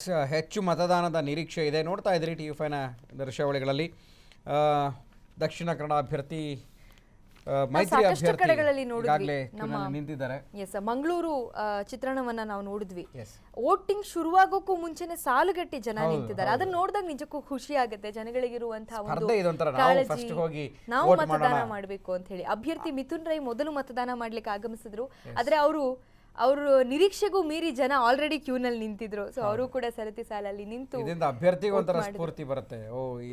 ಹೆಚ್ಚು ಮತದಾನದ ನಿರೀಕ್ಷೆ ಇದೆ. ನೋಡ್ತಾ ಇದ್ದೀರಿ ಟಿ5ನ ದೃಶ್ಯಾವಳಿಗಳಲ್ಲಿ ದಕ್ಷಿಣ ಕನ್ನಡ ಅಭ್ಯರ್ಥಿ ಮೈತ್ರಿ ಅಭ್ಯರ್ಥಿ ಈಗಾಗಲೇ ನಿಂತಿದ್ದಾರೆ. ಮಂಗಳೂರು ಚಿತ್ರಣವನ್ನ ನಾವು ನೋಡಿದ್ವಿ. ವೋಟಿಂಗ್ ಶುರುವಾಗೋಕ್ಕೂ ಮುಂಚೆನೆ ಸಾಲುಗಟ್ಟಿ ಜನ ನಿಂತಿದ್ದಾರೆ. ಅದನ್ನ ನೋಡಿದಾಗ ನಿಜಕ್ಕೂ ಖುಷಿ ಆಗುತ್ತೆ. ಜನಗಳಿಗಿರುವಂತಹ ನಾವು ಮತದಾನ ಮಾಡಬೇಕು ಅಂತ ಹೇಳಿ. ಅಭ್ಯರ್ಥಿ ಮಿಥುನ್ ರೈ ಮೊದಲು ಮತದಾನ ಮಾಡ್ಲಿಕ್ಕೆ ಆಗಮಿಸಿದ್ರು. ಆದ್ರೆ ಅವರು ನಿರೀಕ್ಷೆಗೂ ಮೀರಿ ಜನ ಆಲ್ರೆಡಿ ಕ್ಯೂನಲ್ಲಿ ನಿಂತಿದ್ರು. ಸೊ ಅವರು ಕೂಡ ಸರತಿ ಸಾಲಲ್ಲಿ ನಿಂತು ಇದರಿಂದ ಅಭ್ಯರ್ಥಿಗೆ ಒಂಥರ ಸ್ಫೂರ್ತಿ ಬರುತ್ತೆ. ಈ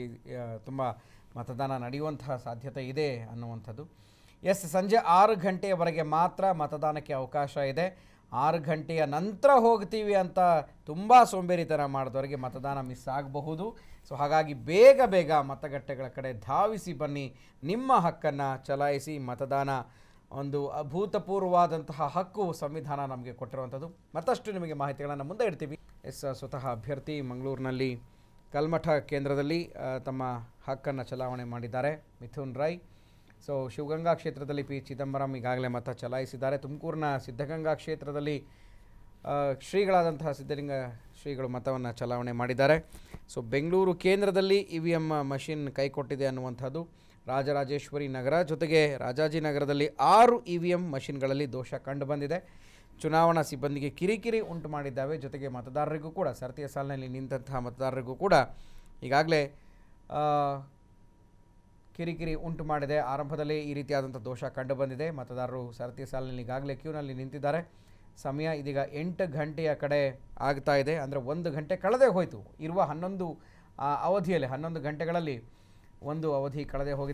ತುಂಬಾ ಮತದಾನ ನಡೆಯುವಂತಹ ಸಾಧ್ಯತೆ ಇದೆ ಅನ್ನುವಂಥದ್ದು. ಸಂಜೆ 6 ಗಂಟೆಯವರೆಗೆ ಮಾತ್ರ ಮತದಾನಕ್ಕೆ ಅವಕಾಶ ಇದೆ. 6 ಗಂಟೆಯ ನಂತರ ಹೋಗ್ತೀವಿ ಅಂತ ತುಂಬ ಸೋಂಬೇರಿತನ ಮಾಡಿದವರಿಗೆ ಮತದಾನ ಮಿಸ್ ಆಗಬಹುದು. ಸೊ ಹಾಗಾಗಿ ಬೇಗ ಮತಗಟ್ಟೆಗಳ ಕಡೆ ಧಾವಿಸಿ ಬನ್ನಿ, ನಿಮ್ಮ ಹಕ್ಕನ್ನು ಚಲಾಯಿಸಿ. ಮತದಾನ ಒಂದು ಅಭೂತಪೂರ್ವವಾದಂತಹ ಹಕ್ಕು ಸಂವಿಧಾನ ನಮಗೆ ಕೊಟ್ಟಿರುವಂಥದ್ದು. ಮತ್ತಷ್ಟು ನಿಮಗೆ ಮಾಹಿತಿಗಳನ್ನು ಮುಂದೆ ಇಡ್ತೀವಿ. ಸ್ವತಃ ಅಭ್ಯರ್ಥಿ ಮಂಗಳೂರಿನಲ್ಲಿ ಕಲ್ಮಠ ಕೇಂದ್ರದಲ್ಲಿ ತಮ್ಮ ಹಕ್ಕನ್ನು ಚಲಾವಣೆ ಮಾಡಿದ್ದಾರೆ ಮಿಥುನ್ ರೈ. ಸೊ ಶಿವಗಂಗಾ ಕ್ಷೇತ್ರದಲ್ಲಿ ಪಿ ಚಿದಂಬರಂ ಈಗಾಗಲೇ ಮತ ಚಲಾಯಿಸಿದ್ದಾರೆ. ತುಮಕೂರಿನ ಸಿದ್ಧಗಂಗಾ ಕ್ಷೇತ್ರದಲ್ಲಿ ಶ್ರೀಗಳಾದಂತಹ ಸಿದ್ಧಲಿಂಗ ಶ್ರೀಗಳು ಮತವನ್ನು ಚಲಾವಣೆ ಮಾಡಿದ್ದಾರೆ. ಸೊ ಬೆಂಗಳೂರು ಕೇಂದ್ರದಲ್ಲಿ EVM ಮಷಿನ್ ಕೈಕೊಟ್ಟಿದೆ ಅನ್ನುವಂಥದ್ದು. ರಾಜರಾಜೇಶ್ವರಿ ನಗರ ಜೊತೆಗೆ ರಾಜಾಜಿನಗರದಲ್ಲಿ 6 EVM ಮಷಿನ್ಗಳಲ್ಲಿ ದೋಷ ಕಂಡುಬಂದಿದೆ. ಚುನಾವಣಾ ಸಿಬ್ಬಂದಿಗೆ ಕಿರಿಕಿರಿ ಉಂಟು ಮಾಡಿದ್ದಾವೆ. ಜೊತೆಗೆ ಮತದಾರರಿಗೂ ಕೂಡ ಸರತಿಯ ಸಾಲಿನಲ್ಲಿ ನಿಂತಹ ಮತದಾರರಿಗೂ ಕೂಡ ಈಗಾಗಲೇ ಕಿರಿಕಿರಿ ಉಂಟು ಮಾಡಿದೆ. ಆರಂಭದಲ್ಲಿ ಈ ರೀತಿಯಾದಂಥ ದೋಷ ಕಂಡುಬಂದಿದೆ. ಮತದಾರರು ಸರತಿ ಸಾಲಿನಲ್ಲಿ ಈಗಾಗಲೇ ಕ್ಯೂನಲ್ಲಿ ನಿಂತಿದ್ದಾರೆ. ಸಮಯ ಇದೀಗ 8 ಗಂಟೆಯ ಕಡೆ ಆಗ್ತಾ ಇದೆ. ಅಂದರೆ 1 ಗಂಟೆ ಕಳೆದೇ ಹೋಯಿತು. ಇರುವ 11 ಅವಧಿಯಲ್ಲಿ 11 ಗಂಟೆಗಳಲ್ಲಿ 1 ಅವಧಿ ಕಳೆದೇ ಹೋಗಿದೆ.